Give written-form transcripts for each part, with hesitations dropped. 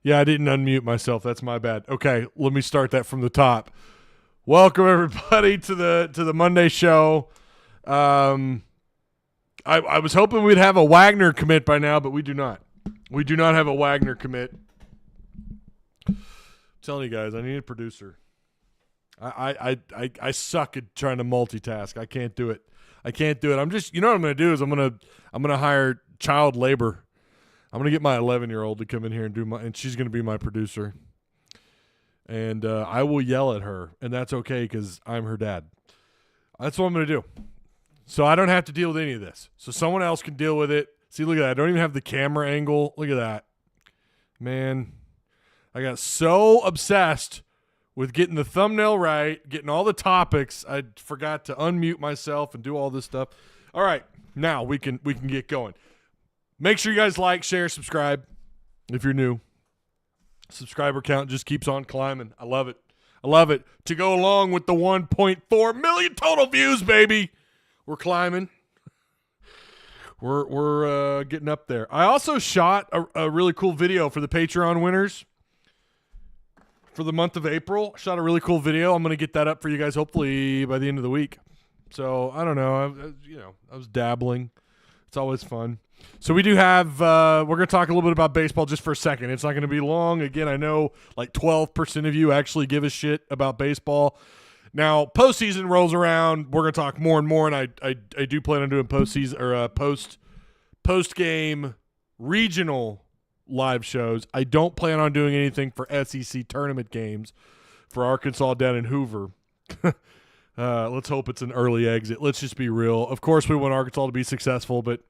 Yeah, I didn't unmute myself. That's my bad. Okay, let me start that from the top. Welcome everybody to the Monday show. I was hoping we'd have a Wagner commit by now, but we do not. We do not have a Wagner commit. I'm telling you guys, I need a producer. I suck at trying to multitask. I can't do it. I'm just, you know what I'm going to do is I'm going to hire child labor. I'm going to get my 11-year-old to come in here and she's going to be my producer. And I will yell at her, and that's okay because I'm her dad. That's what I'm going to do. So I don't have to deal with any of this. So someone else can deal with it. See, look at that. I don't even have the camera angle. Look at that. Man, I got so obsessed with getting the thumbnail right, getting all the topics, I forgot to unmute myself and do all this stuff. All right, now we can get going. Make sure you guys like, share, subscribe if you're new. Subscriber count just keeps on climbing. I love it. To go along with the 1.4 million total views, baby. We're climbing. We're getting up there. I also shot a really cool video for the Patreon winners for the month of April. Shot a really cool video. I'm going to get that up for you guys hopefully by the end of the week. So, I don't know. I was dabbling. It's always fun. So we do have we're going to talk a little bit about baseball just for a second. It's not going to be long. Again, I know like 12% of you actually give a shit about baseball. Now, postseason rolls around. We're going to talk more and more, and I do plan on doing postseason or post-game regional live shows. I don't plan on doing anything for SEC tournament games for Arkansas down in Hoover. Let's hope it's an early exit. Let's just be real. Of course, we want Arkansas to be successful, but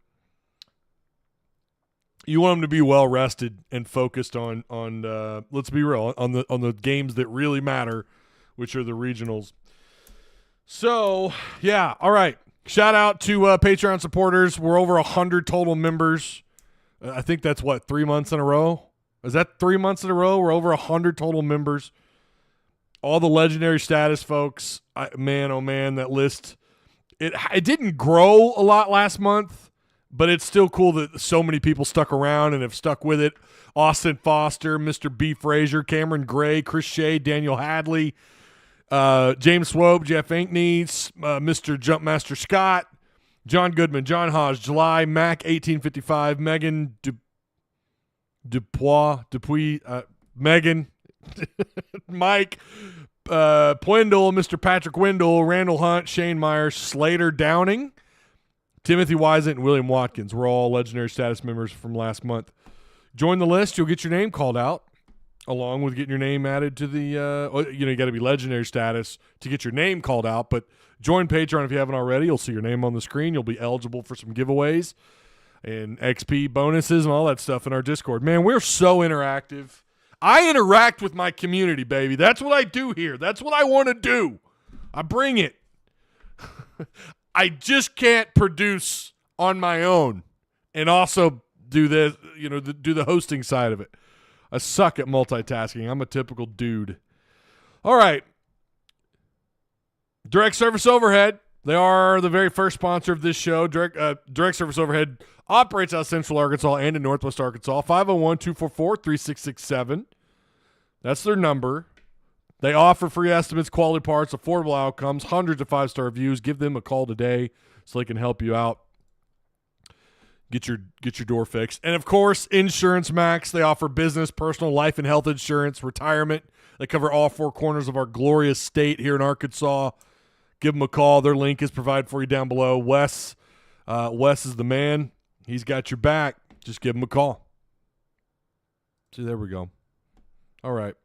you want them to be well rested and focused on let's be real, on the games that really matter, which are the regionals. So, yeah, all right. Shout out to Patreon supporters. We're over 100 total members. I think that's, 3 months in a row? Is that 3 months in a row? We're over 100 total members. All the legendary status folks. Man, oh, man, that list. It didn't grow a lot last month, but it's still cool that so many people stuck around and have stuck with it. Austin Foster, Mr. B. Frazier, Cameron Gray, Chris Shea, Daniel Hadley, James Swope, Jeff Inkney, Mr. Jumpmaster Scott, John Goodman, John Hodge, July, Mac 1855, Megan Dupuis, Megan, Mike, Pwendell, Mr. Patrick Wendell, Randall Hunt, Shane Myers, Slater Downing, Timothy Wisent, and William Watkins. We're all legendary status members from last month. Join the list. You'll get your name called out, along with getting your name added to the you got to be legendary status to get your name called out, but join Patreon if you haven't already. You'll see your name on the screen. You'll be eligible for some giveaways and XP bonuses and all that stuff in our Discord. Man, we're so interactive. I interact with my community, baby. That's what I do here. That's what I want to do. I bring it. I just can't produce on my own and also do this, do the hosting side of it. I suck at multitasking. I'm a typical dude. All right. Direct Service Overhead. They are the very first sponsor of this show. Direct Service Overhead operates out of Central Arkansas and in Northwest Arkansas. 501-244-3667. That's their number. They offer free estimates, quality parts, affordable outcomes, hundreds of 5-star reviews. Give them a call today so they can help you out. Get your door fixed. And, of course, Insurance Max. They offer business, personal, life, and health insurance, retirement. They cover all four corners of our glorious state here in Arkansas. Give them a call. Their link is provided for you down below. Wes is the man. He's got your back. Just give him a call. See, there we go. All right.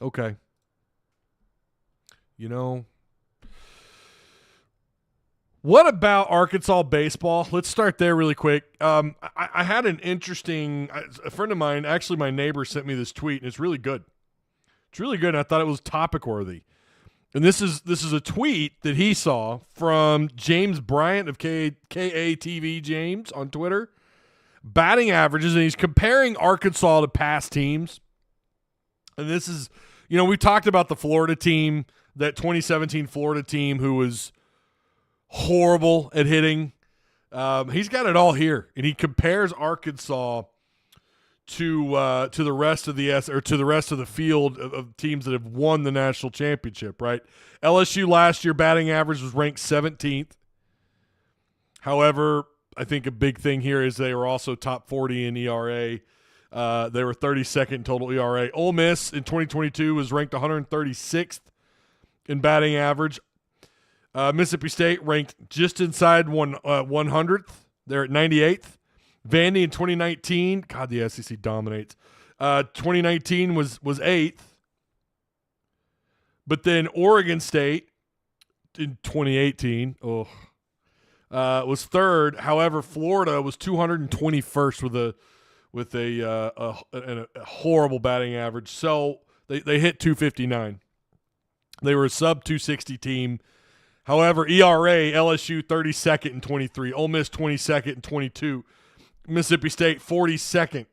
Okay. What about Arkansas baseball? Let's start there really quick. I had an interesting – a friend of mine, actually my neighbor, sent me this tweet, and it's really good. It's really good, and I thought it was topic-worthy. And this is a tweet that he saw from James Bryant of KATV James on Twitter. Batting averages, and he's comparing Arkansas to past teams. And this is – we talked about the Florida team, that 2017 Florida team who was – horrible at hitting. He's got it all here, and he compares Arkansas to the rest of the field of teams that have won the national championship, right? LSU last year batting average was ranked 17th. However, I think a big thing here is they were also top 40 in ERA. They were 32nd in total ERA. Ole Miss in 2022 was ranked 136th in batting average. Mississippi State ranked just inside 100th. They're at 98th. Vandy in 2019, God, the SEC dominates. 2019 was 8th. But then Oregon State in 2018 was 3rd. However, Florida was 221st with a horrible batting average. So they hit 259. They were a sub 260 team. However, ERA, LSU 32nd and 23. Ole Miss 22nd and 22. Mississippi State 42nd.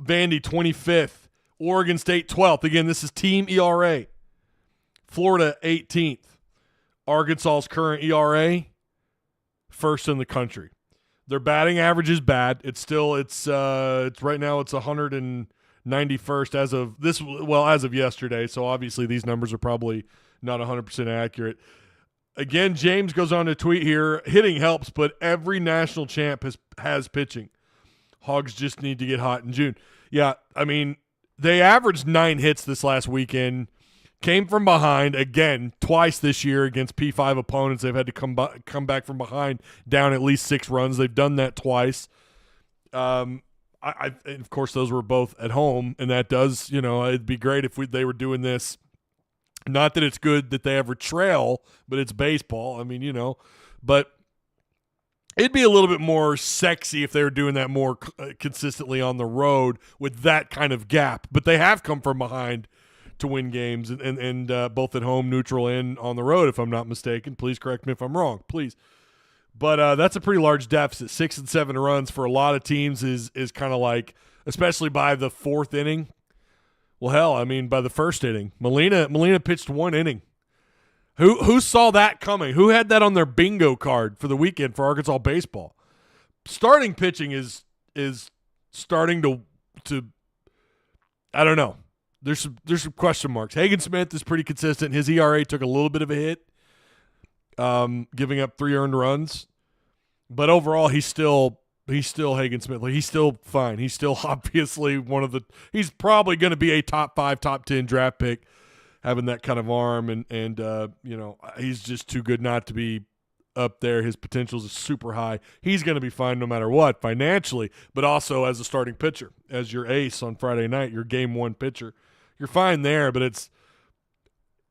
Vandy 25th. Oregon State 12th. Again, this is team ERA. Florida 18th. Arkansas's current ERA, first in the country. Their batting average is bad. It's right now it's 191st as of yesterday. So obviously these numbers are probably not 100% accurate. Again, James goes on to tweet here, hitting helps, but every national champ has pitching. Hogs just need to get hot in June. Yeah, I mean, they averaged 9 hits this last weekend. Came from behind, again, twice this year against P5 opponents. They've had to come back from behind, down at least 6 runs. They've done that twice. And of course, those were both at home, and that does, it'd be great if they were doing this. Not that it's good that they ever trail, but it's baseball. I mean, but it'd be a little bit more sexy if they were doing that more consistently on the road with that kind of gap. But they have come from behind to win games, and both at home, neutral, and on the road, if I'm not mistaken. Please correct me if I'm wrong, please. But that's a pretty large deficit. 6 and 7 runs for a lot of teams is kind of like, especially by the 4th inning. Well, hell, I mean, by the 1st inning, Molina pitched 1 inning. Who saw that coming? Who had that on their bingo card for the weekend for Arkansas baseball? Starting pitching is starting to I don't know. There's some question marks. Hagen Smith is pretty consistent. His ERA took a little bit of a hit, giving up 3 earned runs, but overall he's still Hagen Smith. Like, he's still fine. He's still obviously he's probably going to be a top 5, top 10 draft pick, having that kind of arm, and he's just too good not to be up there. His potential is super high. He's going to be fine no matter what financially, but also as a starting pitcher, as your ace on Friday night, your game 1 pitcher. You're fine there, but it's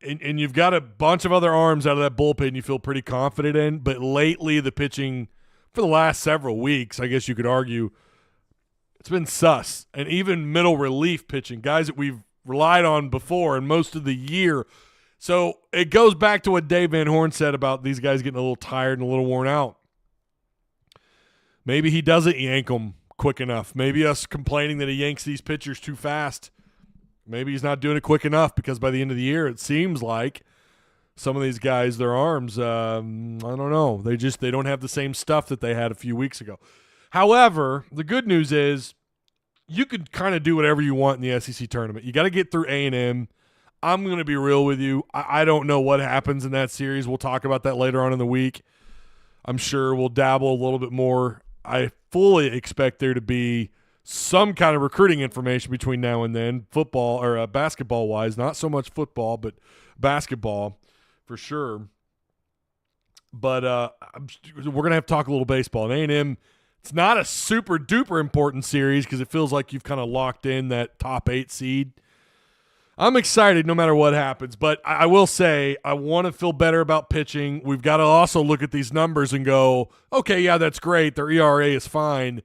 and you've got a bunch of other arms out of that bullpen you feel pretty confident in, but lately the pitching for the last several weeks, I guess you could argue, it's been sus. And even middle relief pitching, guys that we've relied on before and most of the year. So it goes back to what Dave Van Horn said about these guys getting a little tired and a little worn out. Maybe he doesn't yank them quick enough. Maybe us complaining that he yanks these pitchers too fast. Maybe he's not doing it quick enough, because by the end of the year it seems like some of these guys, their arms, I don't know. They don't have the same stuff that they had a few weeks ago. However, the good news is you could kind of do whatever you want in the SEC tournament. You got to get through A&M. I'm going to be real with you. I don't know what happens in that series. We'll talk about that later on in the week. I'm sure we'll dabble a little bit more. I fully expect there to be some kind of recruiting information between now and then, football or basketball-wise. Not so much football, but basketball for sure. But we're going to have to talk a little baseball. And A&M, it's not a super-duper important series because it feels like you've kind of locked in that top 8 seed. I'm excited no matter what happens, but I will say I want to feel better about pitching. We've got to also look at these numbers and go, okay, yeah, that's great. Their ERA is fine.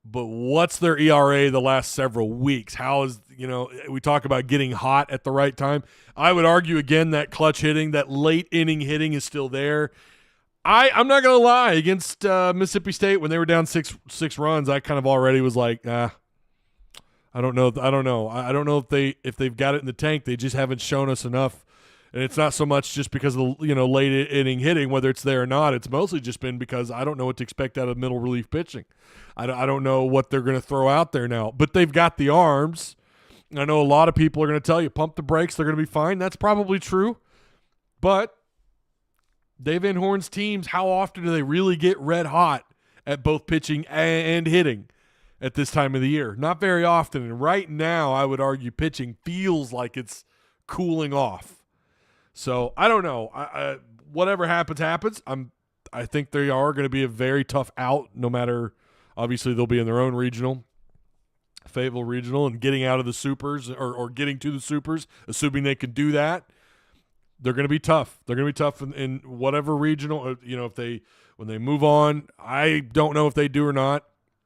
But what's their ERA the last several weeks? How is, we talk about getting hot at the right time. I would argue, again, that clutch hitting, that late inning hitting is still there. I'm not going to lie. Against Mississippi State, when they were down six runs, I kind of already was like, I don't know. I don't know if they've got it in the tank. They just haven't shown us enough And it's not so much just because of the late inning hitting, whether it's there or not. It's mostly just been because I don't know what to expect out of middle relief pitching. I don't know what they're going to throw out there now. But they've got the arms. I know a lot of people are going to tell you, pump the brakes, they're going to be fine. That's probably true. But Dave Van Horn's teams, how often do they really get red hot at both pitching and hitting at this time of the year? Not very often. And right now, I would argue pitching feels like it's cooling off. So I don't know. Whatever happens. I think they are going to be a very tough out. No matter, obviously they'll be in their own regional, Fayetteville regional, and getting out of the supers or getting to the supers, assuming they can do that. They're going to be tough. They're going to be tough in whatever regional. When they move on, I don't know if they do or not.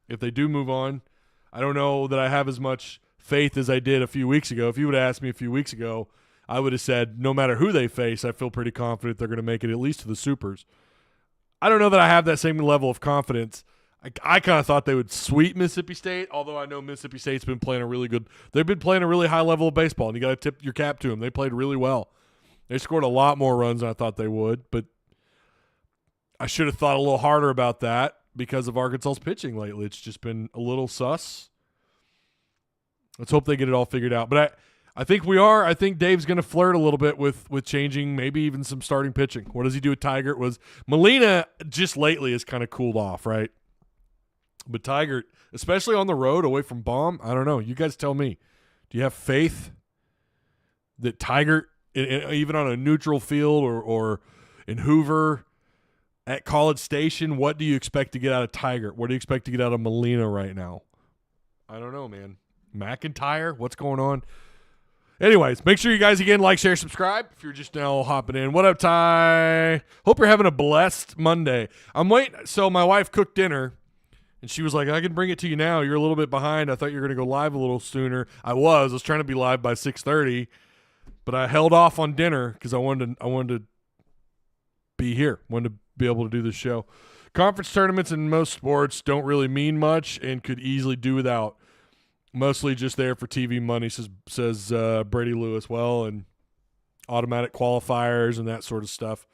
If they do move on, I don't know that I have as much faith as I did a few weeks ago. If you would have asked me a few weeks ago, I would have said no matter who they face, I feel pretty confident they're going to make it at least to the supers. I don't know that I have that same level of confidence. I kind of thought they would sweep Mississippi State, although I know Mississippi State's been playing they've been playing a really high level of baseball, and you got to tip your cap to them. They played really well. They scored a lot more runs than I thought they would, but I should have thought a little harder about that because of Arkansas's pitching lately. It's just been a little sus. Let's hope they get it all figured out. But I think we are. I think Dave's going to flirt a little bit with changing maybe even some starting pitching. What does he do with Tigert? Molina just lately has kind of cooled off, right? But Tigert, especially on the road away from Baum, I don't know. You guys tell me. Do you have faith that Tigert, even on a neutral field or in Hoover at College Station, what do you expect to get out of Tigert? What do you expect to get out of Molina right now? I don't know, man. McIntyre, what's going on? Anyways, make sure you guys, again, like, share, subscribe if you're just now hopping in. What up, Ty? Hope you're having a blessed Monday. I'm waiting. So my wife cooked dinner, and she was like, I can bring it to you now. You're a little bit behind. I thought you were going to go live a little sooner. I was trying to be live by 6:30, but I held off on dinner because I wanted to be here. Wanted to be able to do this show. Conference tournaments in most sports don't really mean much and could easily do without. Mostly just there for TV money, says Brady Lewis. Well, and automatic qualifiers and that sort of stuff.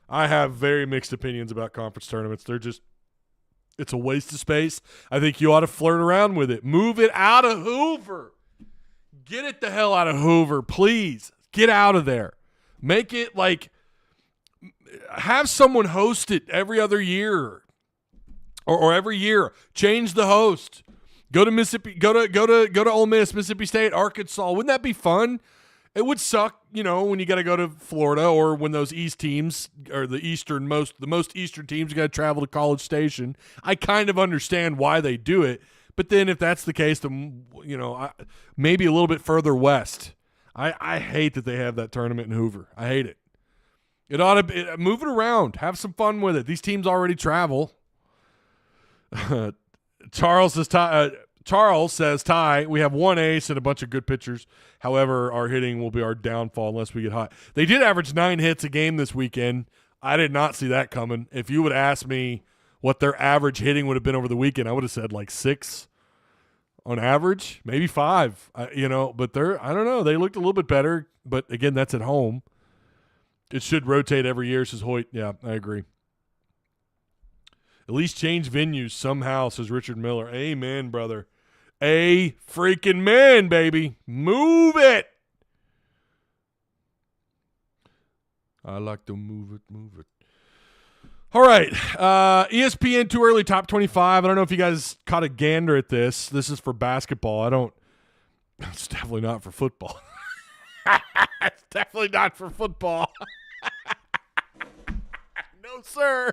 I have very mixed opinions about conference tournaments. It's a waste of space. I think you ought to flirt around with it. Move it out of Hoover. Get it the hell out of Hoover, please. Get out of there. Make it like have someone host it every other year or every year. Change the host. Go to Mississippi. Go to Ole Miss, Mississippi State, Arkansas. Wouldn't that be fun? It would suck, when you got to go to Florida or when those East teams or the most Eastern teams got to travel to College Station. I kind of understand why they do it, but then if that's the case, then maybe a little bit further west. I hate that they have that tournament in Hoover. I hate it. It ought to move it around. Have some fun with it. These teams already travel. Charles says, Ty, we have one ace and a bunch of good pitchers. However, our hitting will be our downfall unless we get hot. They did average 9 hits a game this weekend. I did not see that coming. If you would ask me what their average hitting would have been over the weekend, I would have said like 6 on average, maybe 5. But I don't know. They looked a little bit better. But again, that's at home. It should rotate every year, says Hoyt. Yeah, I agree. At least change venues somehow, says Richard Miller. Amen, brother. A freaking man, baby. Move it. I like to move it. All right. ESPN Too Early Top 25. I don't know if you guys caught a gander at this. This is for basketball. It's definitely not for football. It's definitely not for football. No, sir.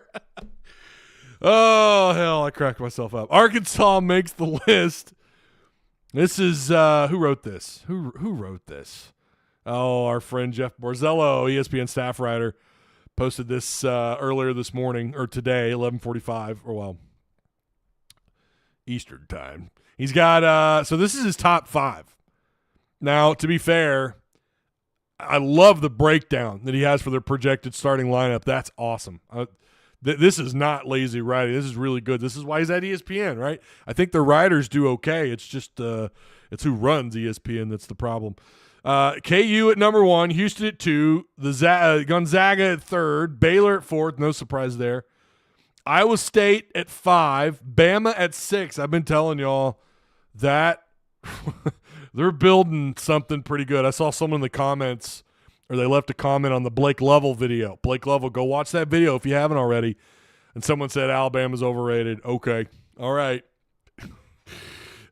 Oh, hell, I cracked myself up. Arkansas makes the list. This is, who wrote this? Who wrote this? Oh, our friend Jeff Borzello, ESPN staff writer, posted this earlier this morning, or today, 11:45, Eastern time. He's got, so this is his top 5. Now, to be fair, I love the breakdown that he has for their projected starting lineup. That's awesome. This is not lazy writing. This is really good. This is why he's at ESPN, right? I think the writers do okay. It's just it's who runs ESPN that's the problem. KU at number 1, Houston at 2, Gonzaga at 3rd, Baylor at 4th, no surprise there. Iowa State at 5, Bama at 6. I've been telling y'all that they're building something pretty good. I saw someone in the comments, or they left a comment on the Blake Lovell video. Blake Lovell, go watch that video if you haven't already. And someone said Alabama's overrated. Okay, all right.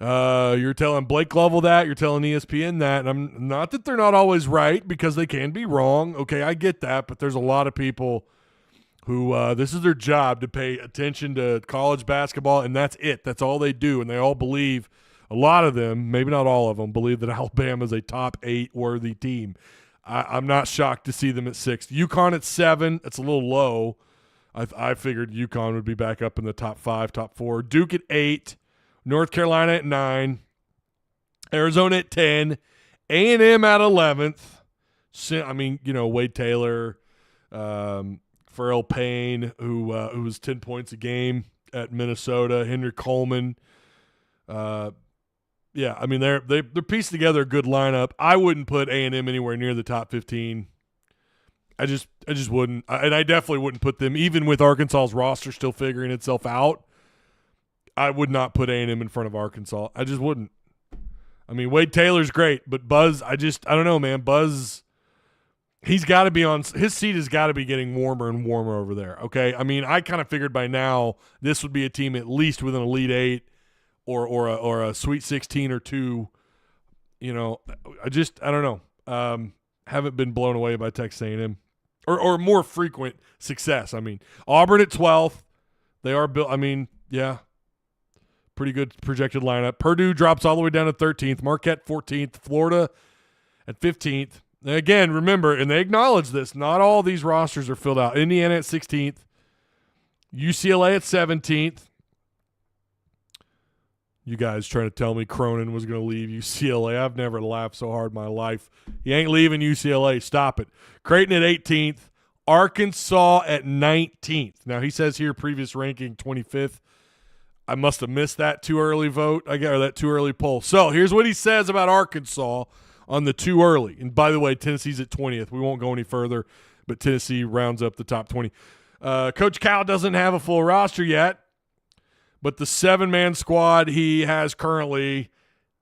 You're telling Blake Lovell that. You're telling ESPN that. And I'm not that they're not always right, because they can be wrong. Okay, I get that. But there's a lot of people who this is their job to pay attention to college basketball, and that's it. That's all they do. And they all believe, a lot of them, maybe not all of them, believe that Alabama is a top 8 worthy team. I'm not shocked to see them at 6. UConn at 7. It's a little low. I figured UConn would be back up in the top 5, top 4. Duke at 8. North Carolina at 9, Arizona at 10, A&M at 11th. I mean, Wade Taylor, Pharrell Payne, who was 10 points a game at Minnesota, Henry Coleman. I mean they're pieced together a good lineup. I wouldn't put A&M anywhere near the top 15. I just wouldn't, and I definitely wouldn't put them, even with Arkansas's roster still figuring itself out. I would not put A&M in front of Arkansas. I just wouldn't. I mean, Wade Taylor's great, but Buzz, I don't know, man. Buzz, he's got to be on – his seat has got to be getting warmer and warmer over there, okay? I mean, I kind of figured by now this would be a team at least with an Elite 8 or a Sweet 16 or 2. I don't know. Haven't been blown away by Texas A&M or more frequent success. I mean, Auburn at 12th. They are built – I mean, yeah. Pretty good projected lineup. Purdue drops all the way down to 13th. Marquette 14th. Florida at 15th. And again, remember, and they acknowledge this, not all these rosters are filled out. Indiana at 16th. UCLA at 17th. You guys trying to tell me Cronin was going to leave UCLA. I've never laughed so hard in my life. He ain't leaving UCLA. Stop it. Creighton at 18th. Arkansas at 19th. Now, he says here previous ranking 25th. I must have missed that too early vote. That too early poll. So here's what he says about Arkansas on the too early. And by the way, Tennessee's at 20th. We won't go any further, but Tennessee rounds up the top 20. Coach Cal doesn't have a full roster yet, but the 7-man squad he has currently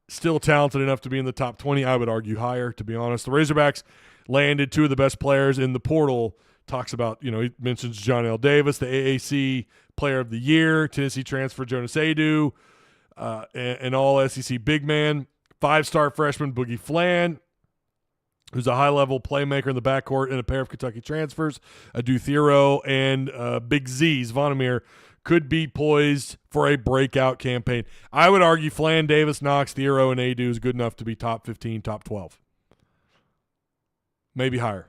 still talented enough to be in the top 20. I would argue higher, to be honest. The Razorbacks landed 2 of the best players in the portal. Talks about, he mentions John L. Davis, the AAC Player of the Year, Tennessee transfer Jonas Adu, and all SEC big man, 5-star freshman Boogie Flan, who's a high-level playmaker in the backcourt, and a pair of Kentucky transfers, Adu Thero, and Big Z's Vondermeer could be poised for a breakout campaign. I would argue Flan, Davis, Knox, Thero, and Adu is good enough to be top 15, top 12. Maybe higher.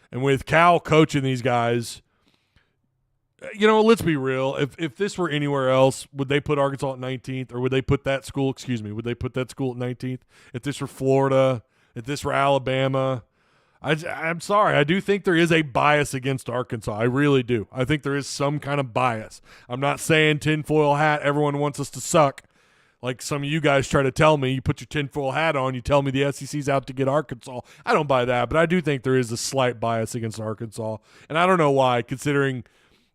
And with Cal coaching these guys, let's be real. If this were anywhere else, would they put Arkansas at 19th, or would they put that school, at 19th? If this were Florida, if this were Alabama, I'm sorry. I do think there is a bias against Arkansas. I really do. I think there is some kind of bias. I'm not saying tinfoil hat, everyone wants us to suck. Like some of you guys try to tell me, you put your tinfoil hat on, you tell me the SEC's out to get Arkansas. I don't buy that, but I do think there is a slight bias against Arkansas. And I don't know why, considering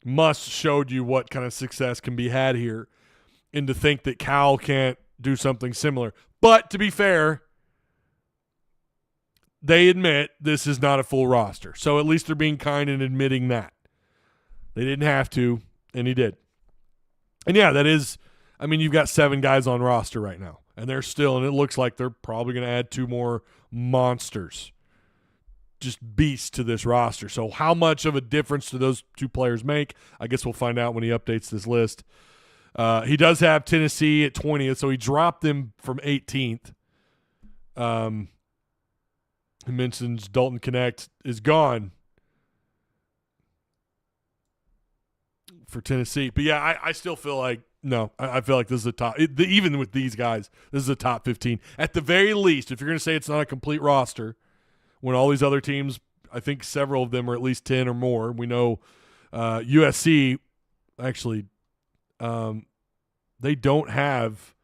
Muss showed you what kind of success can be had here, and to think that Cal can't do something similar. But to be fair, they admit this is not a full roster. So at least they're being kind in admitting that. They didn't have to, and he did. And yeah, that is, you've got 7 guys on roster right now, and they're still, and it looks like they're probably going to add 2 more monsters, just beasts to this roster. So how much of a difference do those 2 players make? I guess we'll find out when he updates this list. He does have Tennessee at 20th, so he dropped them from 18th. He mentions Dalton Connect is gone for Tennessee. But yeah, I still feel like, no, I feel like this is a top, even with these guys, this is a top 15. At the very least, if you're going to say it's not a complete roster, when all these other teams, I think several of them are at least 10 or more. We know USC, actually, they don't have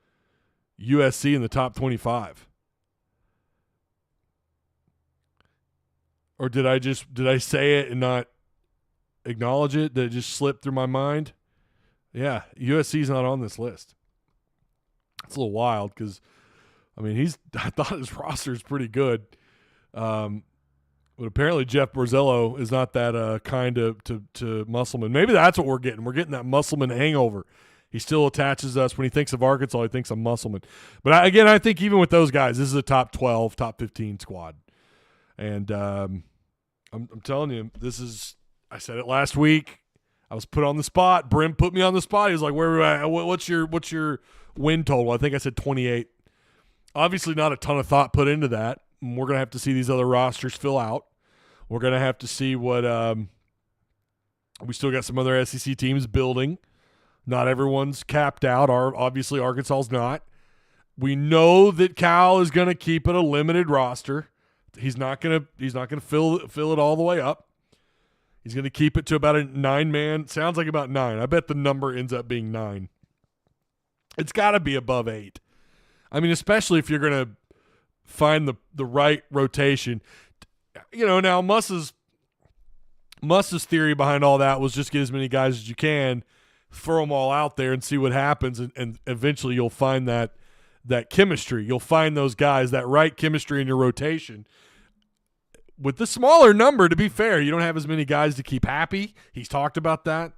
USC in the top 25. Or did I say it and not acknowledge it? Did it just slip through my mind? Yeah, USC's not on this list. It's a little wild because, I mean, I thought his roster is pretty good. But apparently Jeff Borzello is not that kind to Musselman. Maybe that's what we're getting. We're getting that Musselman hangover. He still attaches us. When he thinks of Arkansas, he thinks of Musselman. But I think even with those guys, this is a top 12, top 15 squad. And I'm telling you, I said it last week. I was put on the spot. Brim put me on the spot. He was like, "Where are we at? What's your win total?" I think I said 28. Obviously not a ton of thought put into that. We're going to have to see these other rosters fill out. We're going to have to see what we still got some other SEC teams building. Not everyone's capped out. Obviously Arkansas's not. We know that Cal is going to keep it a limited roster. He's not going to fill it all the way up. He's going to keep it to about a 9-man. Sounds like about 9. I bet the number ends up being 9. It's got to be above 8. I mean, especially if you're going to find the right rotation. You know, now Muss's theory behind all that was just get as many guys as you can, throw them all out there and see what happens, and eventually you'll find that chemistry. You'll find those guys, that right chemistry in your rotation. With the smaller number, to be fair, you don't have as many guys to keep happy. He's talked about that.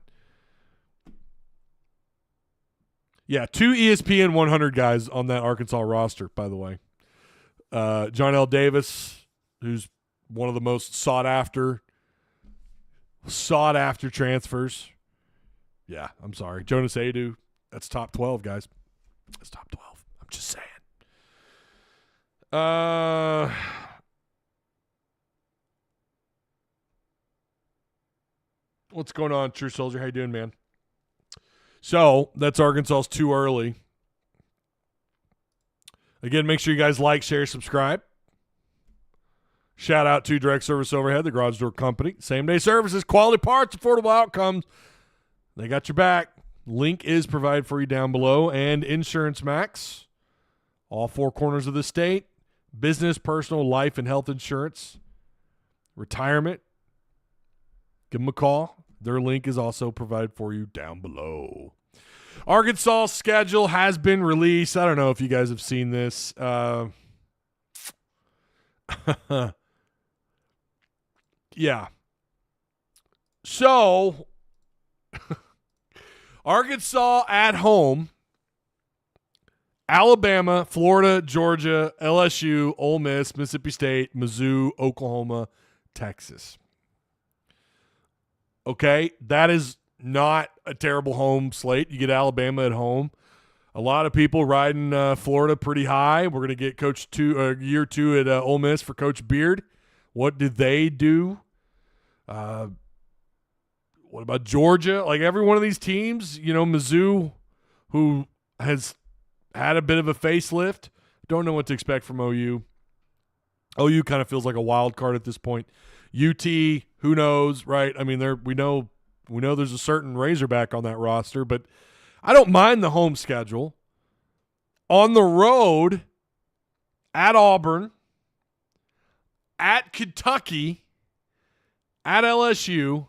Yeah, 2 ESPN 100 guys on that Arkansas roster, by the way. John L. Davis, who's one of the most sought after transfers. Yeah, I'm sorry. Jonas Adu, that's top 12, guys. That's top 12. I'm just saying. What's going on, True Soldier? How you doing, man? So, that's Arkansas's too early. Again, make sure you guys like, share, subscribe. Shout out to Direct Service Overhead, the garage door company. Same-day services, quality parts, affordable outcomes. They got your back. Link is provided for you down below. And Insurance Max. All 4 corners of the state. Business, personal, life, and health insurance. Retirement. Give them a call. Their link is also provided for you down below. Arkansas schedule has been released. I don't know if you guys have seen this. Yeah. So, Arkansas at home, Alabama, Florida, Georgia, LSU, Ole Miss, Mississippi State, Mizzou, Oklahoma, Texas. Okay, that is not a terrible home slate. You get Alabama at home. A lot of people riding Florida pretty high. We're going to get year 2 at Ole Miss for Coach Beard. What did they do? What about Georgia? Like every one of these teams, you know, Mizzou, who has had a bit of a facelift. Don't know what to expect from OU. OU kind of feels like a wild card at this point. UT, who knows, right? I mean, we know there's a certain Razorback on that roster, but I don't mind the home schedule. On the road, at Auburn, at Kentucky, at LSU,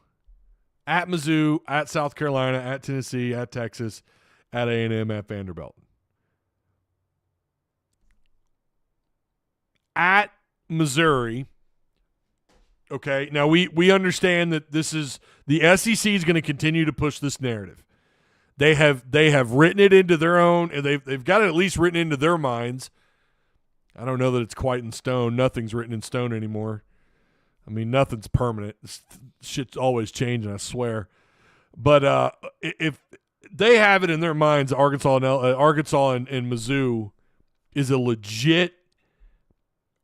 at Mizzou, at South Carolina, at Tennessee, at Texas, at A&M, at Vanderbilt. At Missouri. Okay, now we understand that this is the SEC is going to continue to push this narrative. They have written it into their own, and they've got it at least written into their minds. I don't know that it's quite in stone. Nothing's written in stone anymore. I mean, nothing's permanent. This shit's always changing, I swear. But if they have it in their minds, Arkansas and Mizzou is a legit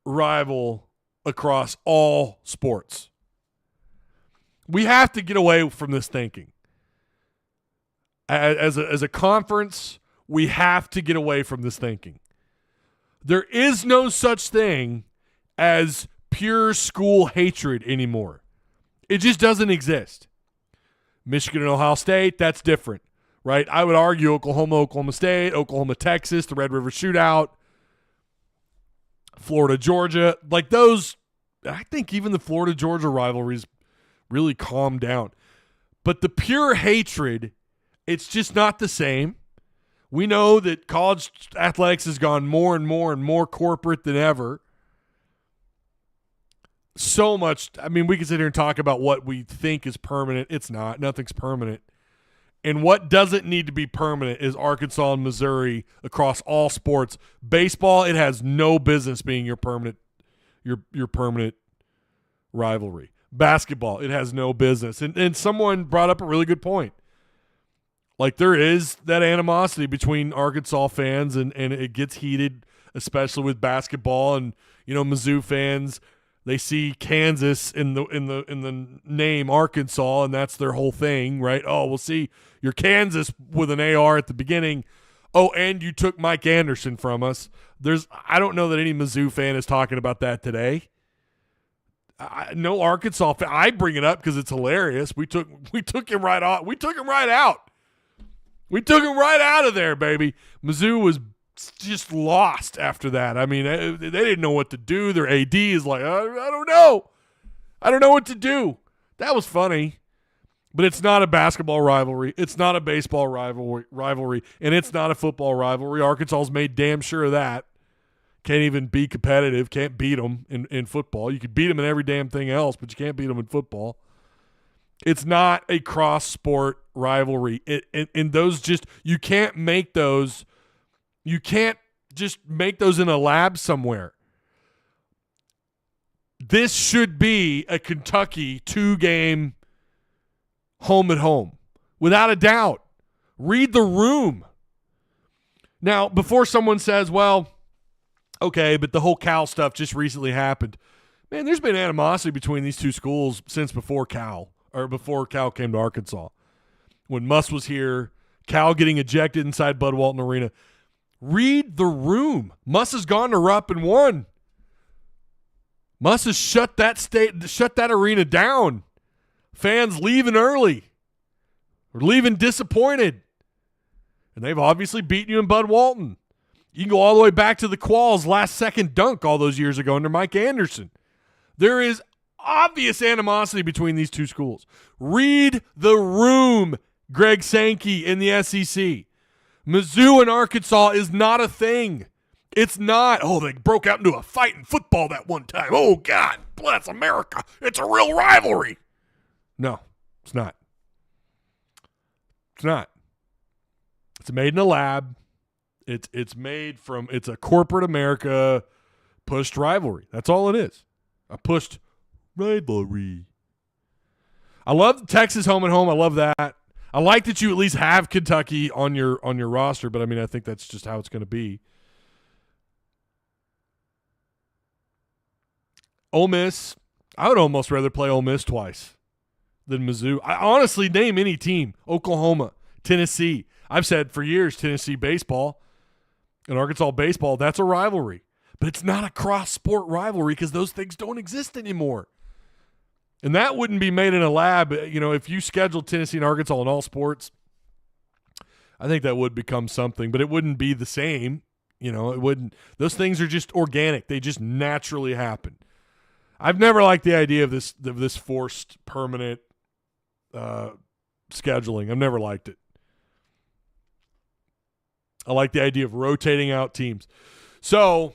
rival across all sports. We have to get away from this thinking. As a conference, we have to get away from this thinking. There is no such thing as pure school hatred anymore. It just doesn't exist. Michigan and Ohio State, that's different, right? I would argue Oklahoma State, Oklahoma, Texas, the Red River Shootout, Florida, Georgia, like those I think even the Florida-Georgia rivalries really calmed down. But the pure hatred, it's just not the same. We know that college athletics has gone more and more and more corporate than ever. So much. I mean, we can sit here and talk about what we think is permanent. It's not. Nothing's permanent. And what doesn't need to be permanent is Arkansas and Missouri across all sports. Baseball, it has no business being your permanent rivalry. Basketball, it has no business. And someone brought up a really good point. Like, there is that animosity between Arkansas fans, and it gets heated, especially with basketball. And, Mizzou fans, they see Kansas in the name Arkansas, and that's their whole thing, right? Oh, we'll see your Kansas with an AR at the beginning. Oh, and you took Mike Anderson from us. I don't know that any Mizzou fan is talking about that today. No Arkansas fan. I bring it up because it's hilarious. We took him right off. We took him right out. We took him right out of there, baby. Mizzou was just lost after that. I mean, they didn't know what to do. Their AD is like, I don't know. I don't know what to do. That was funny. But it's not a basketball rivalry. It's not a baseball rivalry. And it's not a football rivalry. Arkansas's made damn sure of that. Can't even be competitive. Can't beat them in football. You could beat them in every damn thing else, but you can't beat them in football. It's not a cross-sport rivalry. And those you can't make those. You can't just make those in a lab somewhere. This should be a Kentucky 2-game home and home, without a doubt. Read the room. Now, before someone says, well, okay, but the whole Cal stuff just recently happened. Man, there's been animosity between these two schools since before Cal came to Arkansas. When Muss was here, Cal getting ejected inside Bud Walton Arena. Read the room. Muss has gone to Rupp and won. Muss has shut that arena down. Fans leaving early or leaving disappointed. And they've obviously beaten you in Bud Walton. You can go all the way back to the Qualls' last-second dunk all those years ago under Mike Anderson. There is obvious animosity between these two schools. Read the room, Greg Sankey in the SEC. Mizzou and Arkansas is not a thing. It's not. Oh, they broke out into a fight in football that one time. Oh, God, bless America. It's a real rivalry. No, it's not. It's not. It's made in a lab. It's made from, it's a corporate America pushed rivalry. That's all it is. A pushed rivalry. I love Texas home and home. I love that. I like that you at least have Kentucky on your roster, but I mean, I think that's just how it's going to be. Ole Miss, I would almost rather play Ole Miss twice than Mizzou. I honestly name any team. Oklahoma, Tennessee. I've said for years Tennessee baseball and Arkansas baseball, that's a rivalry. But it's not a cross-sport rivalry because those things don't exist anymore. And that wouldn't be made in a lab. If you scheduled Tennessee and Arkansas in all sports, I think that would become something. But it wouldn't be the same. It wouldn't. Those things are just organic. They just naturally happen. I've never liked the idea of this forced permanent scheduling. I've never liked it. I like the idea of rotating out teams. So,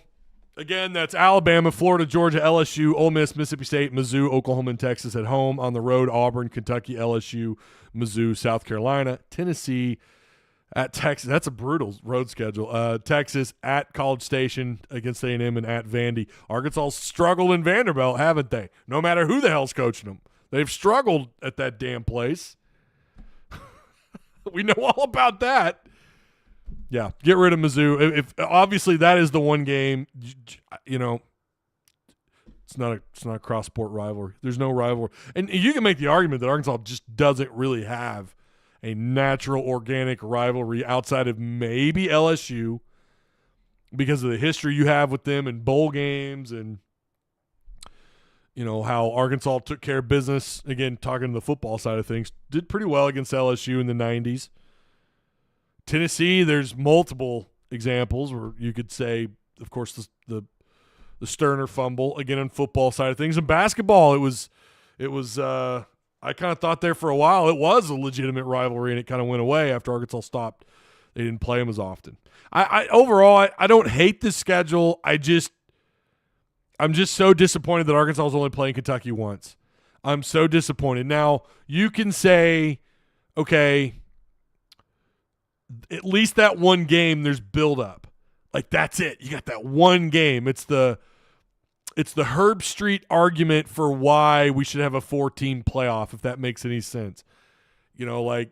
again, that's Alabama, Florida, Georgia, LSU, Ole Miss, Mississippi State, Mizzou, Oklahoma, and Texas at home. On the road, Auburn, Kentucky, LSU, Mizzou, South Carolina, Tennessee, at Texas. That's a brutal road schedule. Texas at College Station against A&M and at Vandy. Arkansas struggled in Vanderbilt, haven't they? No matter who the hell's coaching them. They've struggled at that damn place. We know all about that. Yeah, get rid of Mizzou. If obviously that is the one game, it's not a cross-sport rivalry. There's no rivalry. And you can make the argument that Arkansas just doesn't really have a natural organic rivalry outside of maybe LSU because of the history you have with them in bowl games and how Arkansas took care of business. Again, talking to the football side of things, did pretty well against LSU in the 90s. Tennessee, there's multiple examples where you could say, of course, the the Sterner fumble, again on football side of things. In basketball, it was I kind of thought there for a while it was a legitimate rivalry, and it kind of went away after Arkansas stopped. They didn't play them as often. Overall, I don't hate this schedule. I'm just so disappointed that Arkansas is only playing Kentucky once. I'm so disappointed. Now, you can say, okay, at least that one game there's build-up. Like, that's it. You got that one game. It's the Herb Street argument for why we should have a 4-team playoff, if that makes any sense. You know, like,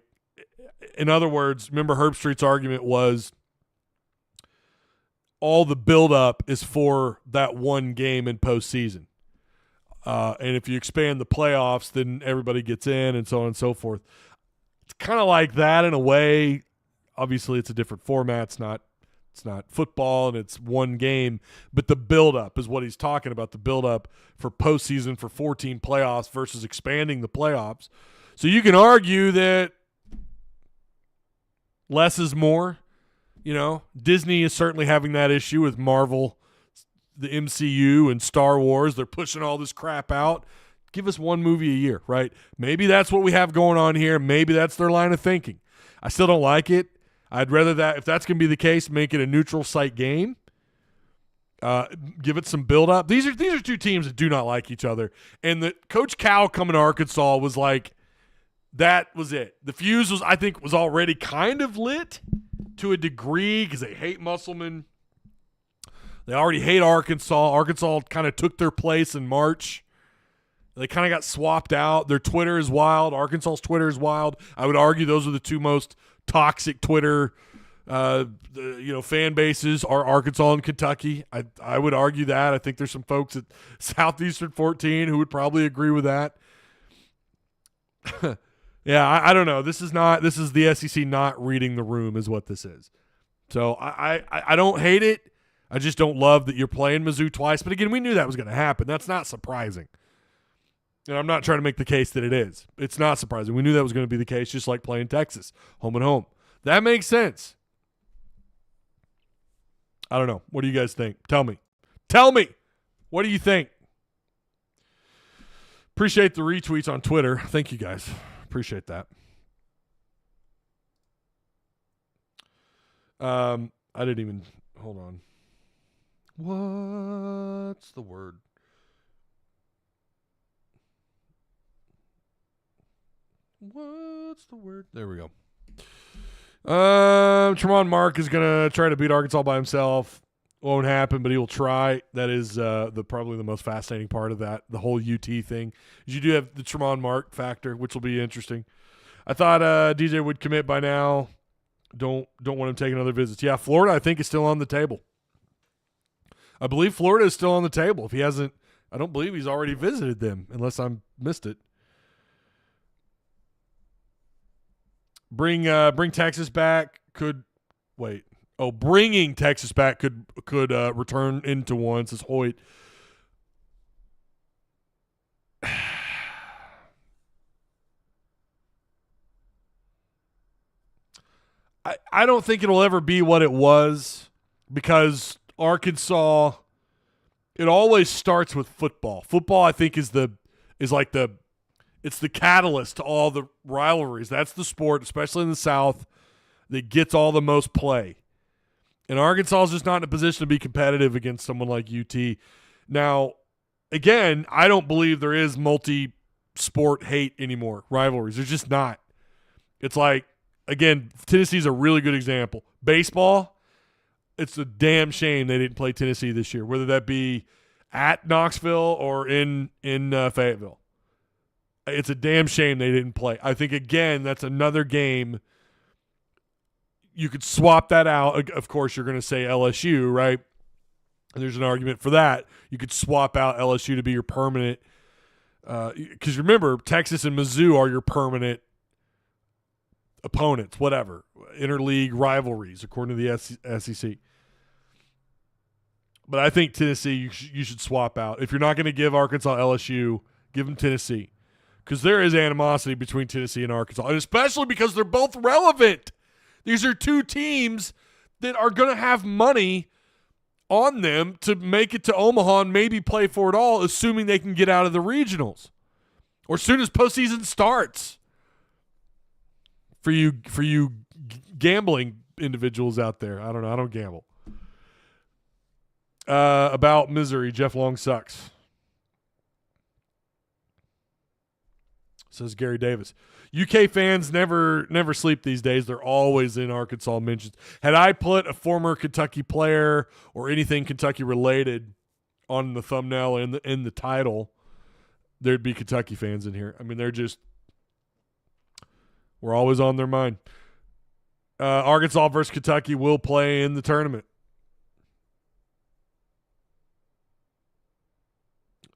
in other words, remember Herb Street's argument was all the buildup is for that one game in postseason. And if you expand the playoffs, then everybody gets in and so on and so forth. It's kind of like that in a way. Obviously, it's a different format. It's not football, and it's one game. But the buildup is what he's talking about, the buildup for postseason for 14 playoffs versus expanding the playoffs. So you can argue that less is more. You know, Disney is certainly having that issue with Marvel, the MCU, and Star Wars. They're pushing all this crap out. Give us one movie a year, right? Maybe that's what we have going on here. Maybe that's their line of thinking. I still don't like it. I'd rather that, if that's going to be the case, make it a neutral site game. Give it some build-up. These are two teams that do not like each other. And the Coach Cal coming to Arkansas was like, that was it. The fuse was already kind of lit to a degree because they hate Musselman. They already hate Arkansas. Arkansas kind of took their place in March. They kind of got swapped out. Their Twitter is wild. Arkansas's Twitter is wild. I would argue those are the two most toxic Twitter fan bases are Arkansas and Kentucky. I would argue that. I think there's some folks at Southeastern 14 who would probably agree with that. Yeah, I don't know. This is the SEC not reading the room is what this is. So I don't hate it. I just don't love that you're playing Mizzou twice. But again, we knew that was going to happen. That's not surprising. And I'm not trying to make the case that it is. It's not surprising. We knew that was going to be the case, just like playing Texas, home and home. That makes sense. I don't know. What do you guys think? Tell me. What do you think? Appreciate the retweets on Twitter. Thank you, guys. Appreciate that. I didn't even – hold on. What's the word? What's the word? There we go. Tremont Mark is going to try to beat Arkansas by himself. Won't happen, but he will try. That is probably the most fascinating part of that, the whole UT thing. You do have the Tremont Mark factor, which will be interesting. I thought DJ would commit by now. Don't want him taking other visits. Yeah, Florida, I think, is still on the table. I believe Florida is still on the table. If he hasn't, I don't believe he's already visited them, unless I missed it. Bring Texas back could wait. Oh, bringing Texas back could return into one, says Hoyt. I don't think it'll ever be what it was because Arkansas, it always starts with football. Football, I think, it's the catalyst to all the rivalries. That's the sport, especially in the South, that gets all the most play. And Arkansas is just not in a position to be competitive against someone like UT. Now, again, I don't believe there is multi-sport hate anymore, rivalries. There's just not. It's like, again, Tennessee's a really good example. Baseball, it's a damn shame they didn't play Tennessee this year, whether that be at Knoxville or in Fayetteville. It's a damn shame they didn't play. I think, again, that's another game. You could swap that out. Of course, you're going to say LSU, right? And there's an argument for that. You could swap out LSU to be your permanent because remember, Texas and Mizzou are your permanent opponents, whatever, interleague rivalries, according to the SEC. But I think Tennessee, you should swap out. If you're not going to give Arkansas LSU, give them Tennessee. Because there is animosity between Tennessee and Arkansas, and especially because they're both relevant. These are two teams that are going to have money on them to make it to Omaha and maybe play for it all, assuming they can get out of the regionals or as soon as postseason starts. For you gambling individuals out there, I don't know. I don't gamble. About misery, Jeff Long sucks. Says Gary Davis. UK fans never sleep these days. They're always in Arkansas mentions. Had I put a former Kentucky player or anything Kentucky related on the thumbnail in the title, there'd be Kentucky fans in here. I mean, we're always on their mind. Arkansas versus Kentucky will play in the tournament.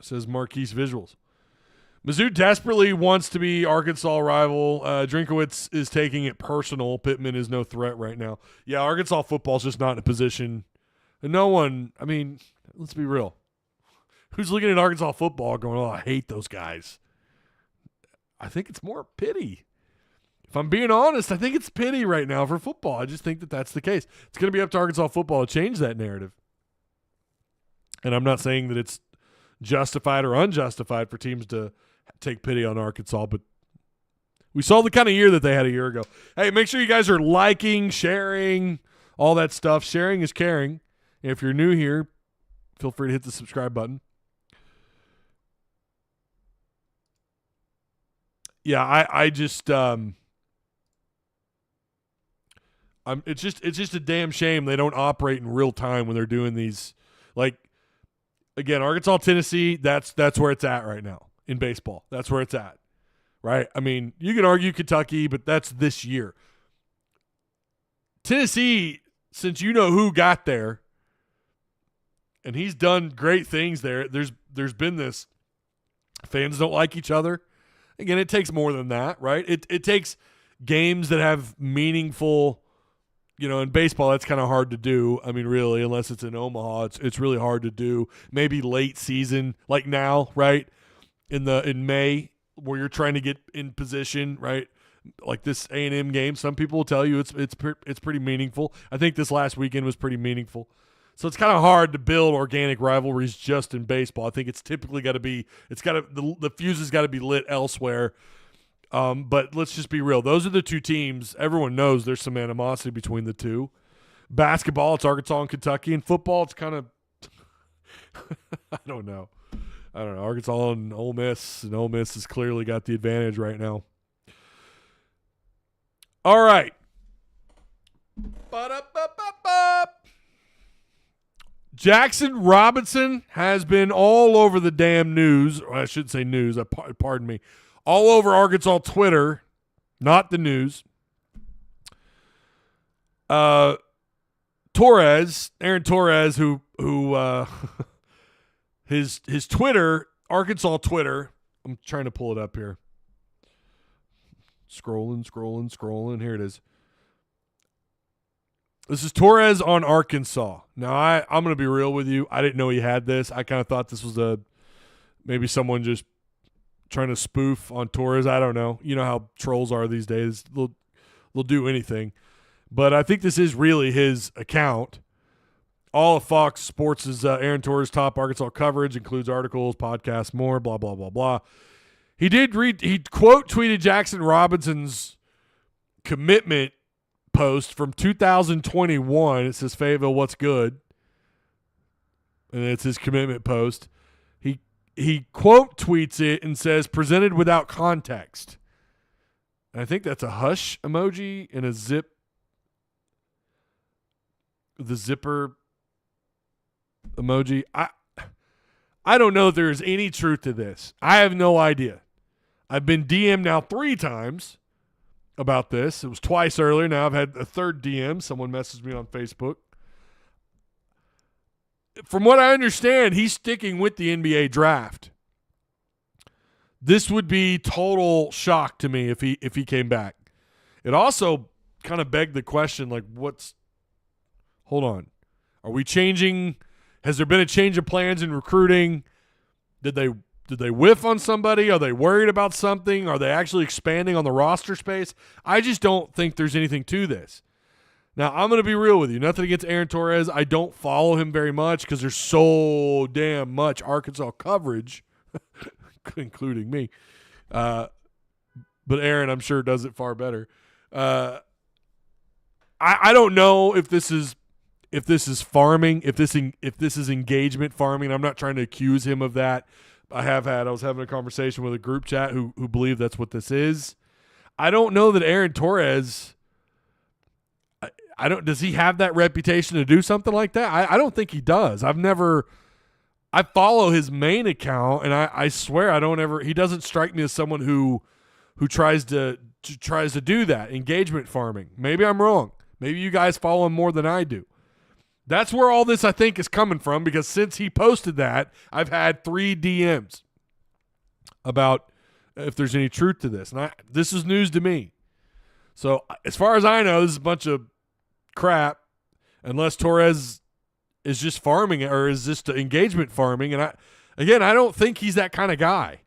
Says Marquise Visuals. Mizzou desperately wants to be Arkansas rival. Drinkowitz is taking it personal. Pittman is no threat right now. Yeah, Arkansas football is just not in a position. And no one, I mean, let's be real. Who's looking at Arkansas football going, oh, I hate those guys? I think it's more pity. If I'm being honest, I think it's pity right now for football. I just think that that's the case. It's going to be up to Arkansas football to change that narrative. And I'm not saying that it's justified or unjustified for teams to take pity on Arkansas, but we saw the kind of year that they had a year ago. Hey, make sure you guys are liking, sharing, all that stuff. Sharing is caring. And if you're new here, feel free to hit the subscribe button. Yeah, I just it's just a damn shame they don't operate in real time when they're doing these. Like, again, Arkansas, Tennessee, that's where it's at right now in baseball. That's where it's at, right? I mean, you can argue Kentucky, but that's this year. Tennessee, since you know who got there, and he's done great things there, there's been this fans don't like each other. Again, it takes more than that, right? It takes games that have meaningful, in baseball, that's kind of hard to do. I mean, really, unless it's in Omaha, it's really hard to do. Maybe late season, like now, right? In May, where you're trying to get in position, right? Like this A&M game, some people will tell you it's pretty meaningful. I think this last weekend was pretty meaningful. So it's kind of hard to build organic rivalries just in baseball. I think it's typically got to be the fuse has got to be lit elsewhere. But let's just be real. Those are the two teams. Everyone knows there's some animosity between the two. Basketball, it's Arkansas and Kentucky. And football, it's kind of I don't know. Arkansas and Ole Miss has clearly got the advantage right now. All right. Jaxson Robinson has been all over the damn news. Or I shouldn't say news. Pardon me. All over Arkansas Twitter, not the news. Aaron Torres, who his Twitter, Arkansas Twitter. I'm trying to pull it up here. Scrolling. Here it is. This is Torres on Arkansas. Now, I'm going to be real with you. I didn't know he had this. I kind of thought this was maybe someone just trying to spoof on Torres. I don't know. You know how trolls are these days. They'll do anything. But I think this is really his account. All of Fox Sports' Aaron Torres' top Arkansas coverage includes articles, podcasts, more, blah, blah, blah, blah. He quote tweeted Jaxson Robinson's commitment post from 2021. It says, Fayetteville, what's good? And it's his commitment post. He quote tweets it and says, presented without context. And I think that's a hush emoji and the zipper emoji. I don't know if there is any truth to this. I have no idea. I've been DM'd now 3 times about this. It was twice earlier. Now I've had a third DM. Someone messaged me on Facebook. From what I understand, he's sticking with the NBA draft. This would be total shock to me if he came back. It also kind of begged the question, like, hold on. Are we changing? Has there been a change of plans in recruiting? Did they whiff on somebody? Are they worried about something? Are they actually expanding on the roster space? I just don't think there's anything to this. Now, I'm going to be real with you. Nothing against Aaron Torres. I don't follow him very much because there's so damn much Arkansas coverage, including me. But Aaron, I'm sure, does it far better. I don't know if this is farming, if this is engagement farming. I'm not trying to accuse him of that. I was having a conversation with a group chat who believe that's what this is. I don't know that Aaron Torres. Does he have that reputation to do something like that? I don't think he does. I follow his main account, and I swear he doesn't strike me as someone who tries to do that, engagement farming. Maybe I'm wrong. Maybe you guys follow him more than I do. That's where all this, I think, is coming from, because since he posted that, I've had 3 DMs about if there's any truth to this. And this is news to me. So as far as I know, this is a bunch of crap, unless Torres is just farming it, or is just engagement farming. And I don't think he's that kind of guy.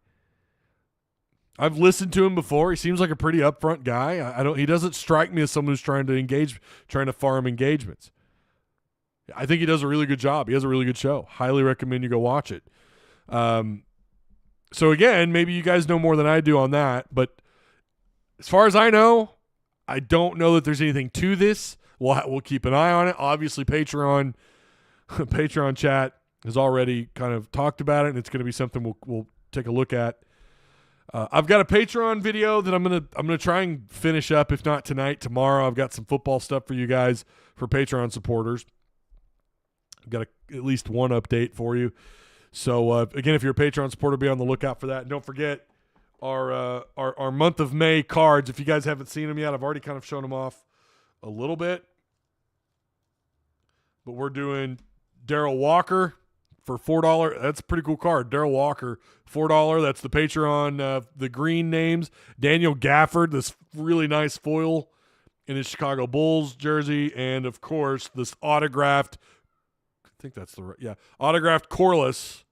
I've listened to him before. He seems like a pretty upfront guy. He doesn't strike me as someone who's trying to farm engagements. I think he does a really good job. He has a really good show. Highly recommend you go watch it. So again, maybe you guys know more than I do on that, but as far as I know, I don't know that there's anything to this. We'll keep an eye on it. Obviously, Patreon chat has already kind of talked about it, and it's going to be something we'll take a look at. I've got a Patreon video that I'm gonna try and finish up, if not tonight, tomorrow. I've got some football stuff for you guys, for Patreon supporters. I've got at least one update for you. So again, if you're a Patreon supporter, be on the lookout for that. And don't forget our month of May cards. If you guys haven't seen them yet, I've already kind of shown them off a little bit. But we're doing Darrell Walker for $4. That's a pretty cool card. Darrell Walker, $4. That's the Patreon, the green names. Daniel Gafford, this really nice foil in his Chicago Bulls jersey. And, of course, this autographed, I think that's autographed Corliss.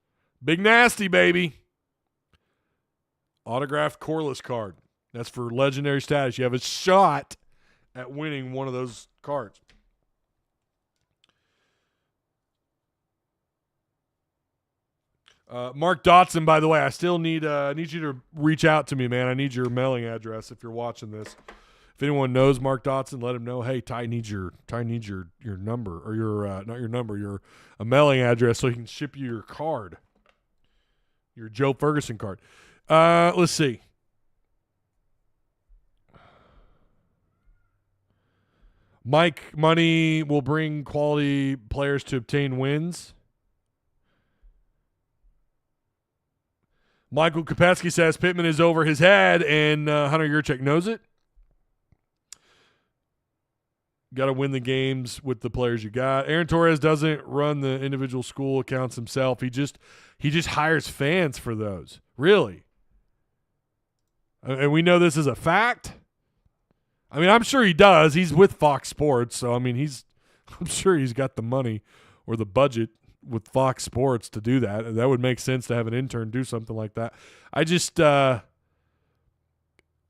Big Nasty, baby. Autographed Corliss card. That's for legendary status. You have a shot at winning one of those cards. Mark Dotson, by the way, I still need you to reach out to me, man. I need your mailing address if you're watching this. If anyone knows Mark Dotson, let him know. Hey, Ty needs your number, or your not your number, your a mailing address so he can ship you your card, your Joe Ferguson card. Let's see. Mike Money will bring quality players to obtain wins. Michael Kopetsky says Pittman is over his head, and Hunter Yurchek knows it. Got to win the games with the players you got. Aaron Torres doesn't run the individual school accounts himself. He just hires fans for those. Really. And we know this is a fact. I mean, I'm sure he does. He's with Fox Sports, so I mean, I'm sure he's got the money or the budget with Fox Sports to do that. That would make sense to have an intern do something like that. I just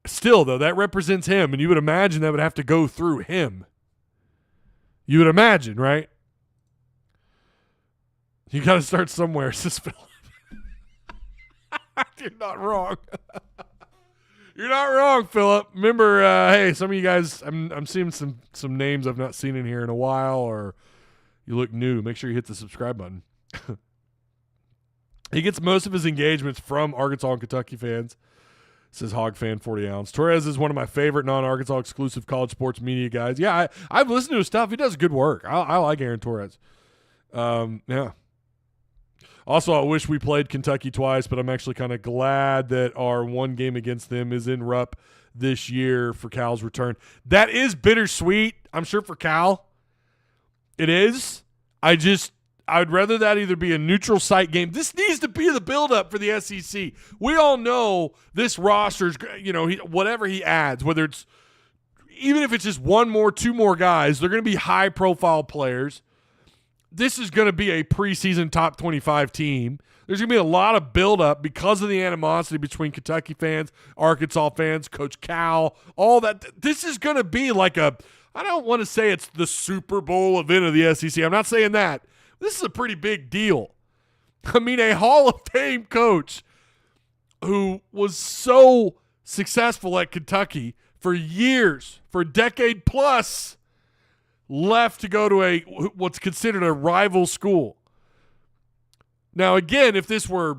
still, though, that represents him, and you would imagine that would have to go through him. You would imagine, right? You got to start somewhere, says Phil. You're not wrong. You're not wrong, Philip. Remember, hey, some of you guys, I'm seeing some names I've not seen in here in a while, or you look new. Make sure you hit the subscribe button. He gets most of his engagements from Arkansas and Kentucky fans, says Hog Fan 40 ounce. Torres is one of my favorite non-Arkansas exclusive college sports media guys. Yeah, I've listened to his stuff. He does good work. I like Aaron Torres. Yeah. Also, I wish we played Kentucky twice, but I'm actually kind of glad that our one game against them is in Rupp this year for Cal's return. That is bittersweet, I'm sure, for Cal. It is. I would rather that either be a neutral site game. This needs to be the buildup for the SEC. We all know this roster's, whatever he adds, whether it's, even if it's just one more, two more guys, they're going to be high-profile players. This is going to be a preseason top 25 team. There's going to be a lot of buildup because of the animosity between Kentucky fans, Arkansas fans, Coach Cal, all that. This is going to be like I don't want to say it's the Super Bowl event of the SEC. I'm not saying that. This is a pretty big deal. I mean, a Hall of Fame coach who was so successful at Kentucky for years, for a decade plus, left to go to what's considered a rival school. Now, again, if this were,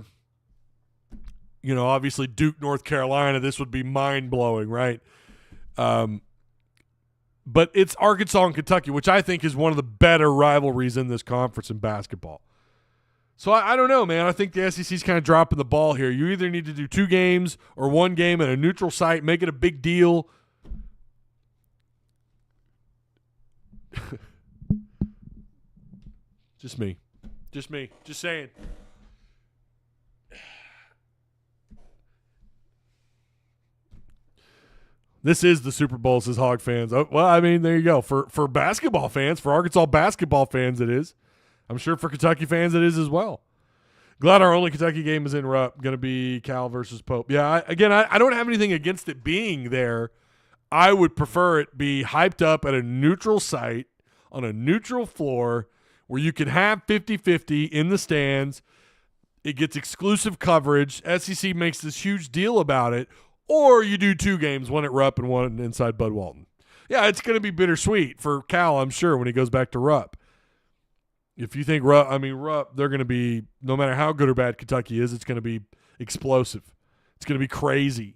obviously Duke, North Carolina, this would be mind-blowing, right? But it's Arkansas and Kentucky, which I think is one of the better rivalries in this conference in basketball. So I don't know, man. I think the SEC's kind of dropping the ball here. You either need to do 2 games or 1 game at a neutral site, make it a big deal. Just me. Just saying. This is the Super Bowl, says Hog fans. Oh, well, I mean, there you go. For basketball fans, for Arkansas basketball fans, it is. I'm sure for Kentucky fans, it is as well. Glad our only Kentucky game is in Rupp. Going to be Cal versus Pope. Yeah, I don't have anything against it being there. I would prefer it be hyped up at a neutral site on a neutral floor where you can have 50-50 in the stands. It gets exclusive coverage. SEC makes this huge deal about it. Or you do 2 games, one at Rupp and one inside Bud Walton. Yeah, it's going to be bittersweet for Cal, I'm sure, when he goes back to Rupp. If you think Rupp, they're going to be, no matter how good or bad Kentucky is, it's going to be explosive. It's going to be crazy.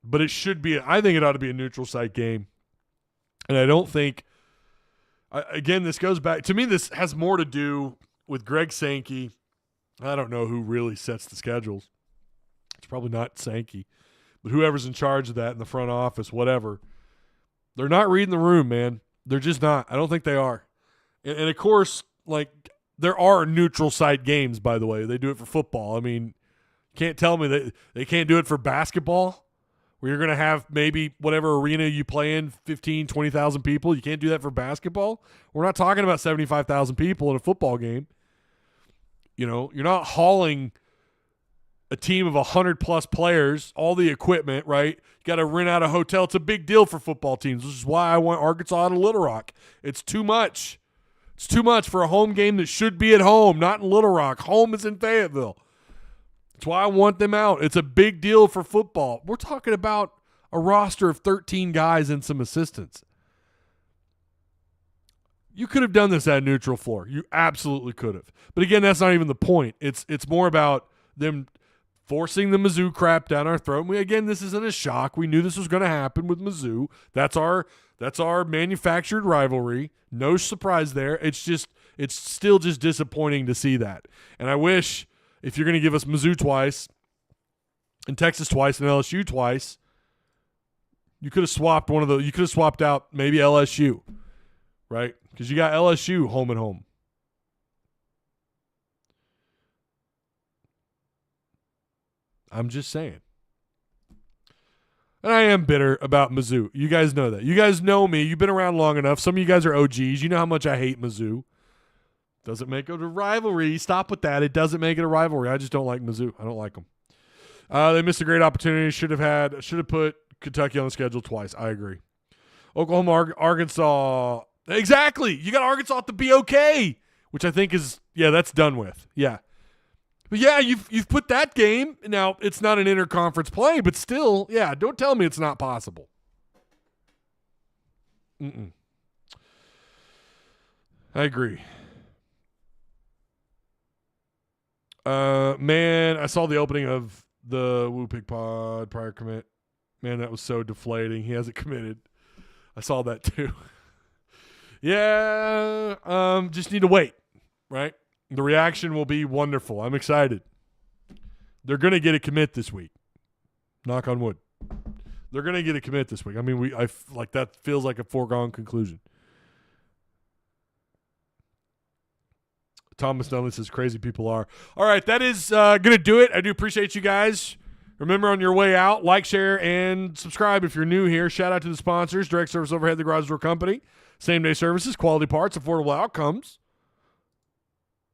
But it should be, I think it ought to be a neutral site game. And I don't think, again, this goes back, to me, this has more to do with Greg Sankey. I don't know who really sets the schedules. It's probably not Sankey. But whoever's in charge of that in the front office, whatever, they're not reading the room, man. They're just not. I don't think they are. And of course, like, there are neutral site games, by the way. They do it for football. I mean, you can't tell me that they can't do it for basketball, where you're going to have maybe whatever arena you play in, 15, 20,000 people. You can't do that for basketball. We're not talking about 75,000 people in a football game. You're not hauling a team of 100-plus players, all the equipment, right? You got to rent out a hotel. It's a big deal for football teams, which is why I want Arkansas out of Little Rock. It's too much. It's too much for a home game that should be at home, not in Little Rock. Home is in Fayetteville. That's why I want them out. It's a big deal for football. We're talking about a roster of 13 guys and some assistants. You could have done this at a neutral floor. You absolutely could have. But again, that's not even the point. It's more about them forcing the Mizzou crap down our throat. Again, this isn't a shock. We knew this was going to happen with Mizzou. That's our manufactured rivalry. No surprise there. It's still just disappointing to see that. And I wish, if you're going to give us Mizzou twice and Texas twice and LSU twice, you could have swapped you could have swapped out maybe LSU, right? Because you got LSU home and home. I'm just saying. And I am bitter about Mizzou. You guys know that. You guys know me. You've been around long enough. Some of you guys are OGs. You know how much I hate Mizzou. Doesn't make it a rivalry. Stop with that. It doesn't make it a rivalry. I just don't like Mizzou. I don't like them. They missed a great opportunity. Should have put Kentucky on the schedule twice. I agree. Oklahoma, Arkansas. Exactly. You got Arkansas to be okay, which I think is, that's done with. Yeah. But yeah, you've put that game. Now, it's not an interconference play, but still, don't tell me it's not possible. I agree. Man, I saw the opening of the Woo Pig Pod prior commit. Man, that was so deflating. He hasn't committed. I saw that too. Just need to wait, right? The reaction will be wonderful. I'm excited. They're going to get a commit this week. Knock on wood. They're going to get a commit this week. I mean, that feels like a foregone conclusion. Thomas Nunley says crazy people are. All right, that is going to do it. I do appreciate you guys. Remember, on your way out, like, share, and subscribe if you're new here. Shout out to the sponsors, Direct Service Overhead, the Garage Door Company, same-day services, quality parts, affordable outcomes.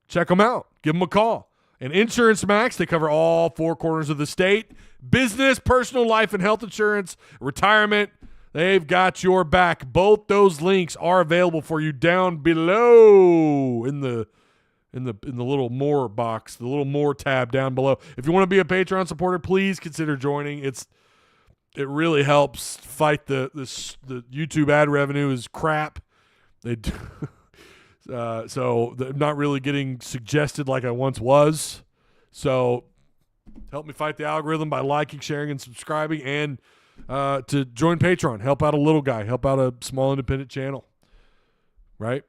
Check them out. Give them a call. And Insurance Max, they cover all 4 corners of the state. Business, personal, life, and health insurance, retirement. They've got your back. Both those links are available for you down below in the little more box, the little more tab down below. If you want to be a Patreon supporter, please consider joining. It really helps fight the YouTube ad revenue is crap. They do, so they're not really getting suggested like I once was. So help me fight the algorithm by liking, sharing, and subscribing, and to join Patreon. Help out a little guy. Help out a small independent channel. Right?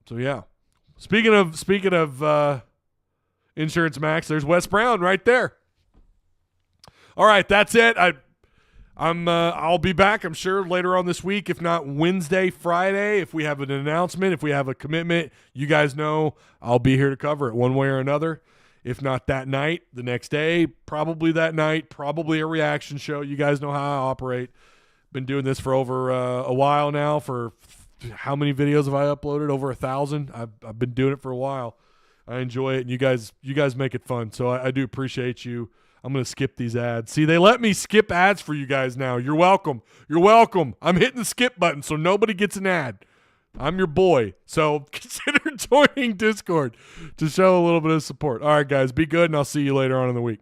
So yeah. Speaking of Insurance Max, there's Wes Brown right there. All right, that's it. I'll be back, I'm sure, later on this week, if not Wednesday, Friday. If we have an announcement, if we have a commitment, you guys know I'll be here to cover it one way or another. If not that night, the next day, probably that night, probably a reaction show. You guys know how I operate. Been doing this for over a while now. For how many videos have I uploaded? Over 1,000. I've been doing it for a while. I enjoy it, and you guys make it fun. So I do appreciate you. I'm going to skip these ads. See, they let me skip ads for you guys now. You're welcome. You're welcome. I'm hitting the skip button so nobody gets an ad. I'm your boy. So consider joining Discord to show a little bit of support. All right, guys, be good, and I'll see you later on in the week.